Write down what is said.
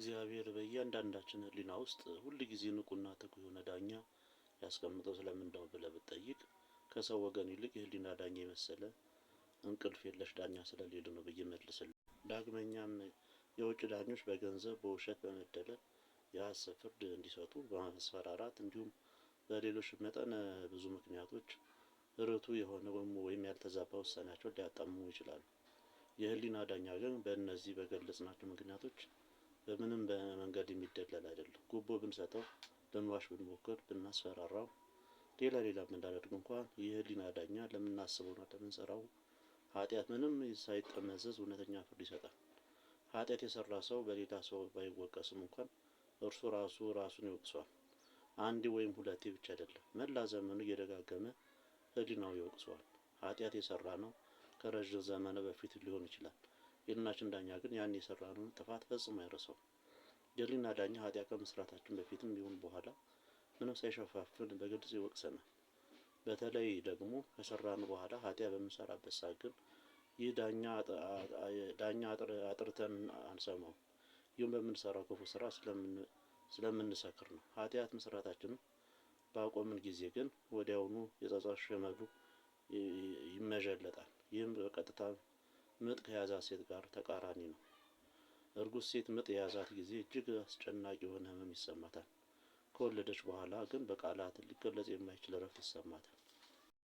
እግዚአብሔር በእያንዳንዳችን ሕሊና ውስጥ ሁል ጊዜ ንቁና ትጉ የሆነ ዳኛ ያስቀምጠው ስለምንድነው ብለህ ብትጠይቅ ከሰው ወገን ይልቅ የሕሊና ዳኛ የመሰለ እንቅልፍ የለሽ ዳኛ ስለሌለ ነው ብዬ መልስልህ። ዳግመኛም የውጭ ዳኞች በገንዘብ በውሸት በመደለል የሐሰት ፍርድ እንዲሰጡ በማስፈራራት እንዲሁም በሌሎች መጠነ ብዙ ምክንያቶች ርቱዕ የሆነ ወይም ያልተዛባ ውሳኔያቸውን ሊያጣምሙ ይችላሉ። የሕሊና ዳኛ ግን በእነዚህ በገለጽናቸው ምክንያቶች በምንም መንገድ የሚደለል አይደለም። ጉቦ ብንሰጠው፣ ልንዋሽ ብንሞክር፣ ብናስፈራራው፣ ሌላ ብናደርግ እንኳን የሕሊና ዳኛ ለምናስበውና ለምንሰራው ኃጢአት ምንም ሳይጠመዘዝ እውነተኛ ፍርድ ይሰጣል። ኃጢአት የሰራ ሰው በሌላ ሰው ባይወቀስም እንኳን እርሱ ራሱን ይወቅሰዋል። አንዴ ወይም ሁለቴ ብቻ አይደለም፣ መላ ዘመኑ እየደጋገመ ሕሊናው ይወቅሰዋል። ኃጢአት የሰራ ነው ከረዥም ዘመን በፊት ሊሆን ይችላል። የሕሊናችን ዳኛ ግን ያን የሰራነውን ጥፋት ፈጽሞ አይረሳውም። የሕሊና ዳኛ ኃጢአት ከመስራታችን በፊትም ቢሆን በኋላ ምንም ሳይሸፋፍን በግልጽ ይወቅሰናል። በተለይ ደግሞ ከሰራን በኋላ ኃጢአት በምንሰራበት ሰዓት ግን ይህ ዳኛ አጥርተን አንሰማውም። ይህም በምንሰራው ክፉ ስራ ስለምንሰክር ነው። ኃጢአት መስራታችንን ባቆምን ጊዜ ግን ወዲያውኑ የጸጸት ሸመሉ ይመዠለጣል። ይህም በቀጥታ ምጥ ከያዛት ሴት ጋር ተቃራኒ ነው። እርጉዝ ሴት ምጥ የያዛት ጊዜ እጅግ አስጨናቂ የሆነ ህመም ይሰማታል። ከወለደች በኋላ ግን በቃላት ሊገለጽ የማይችል እረፍት ይሰማታል።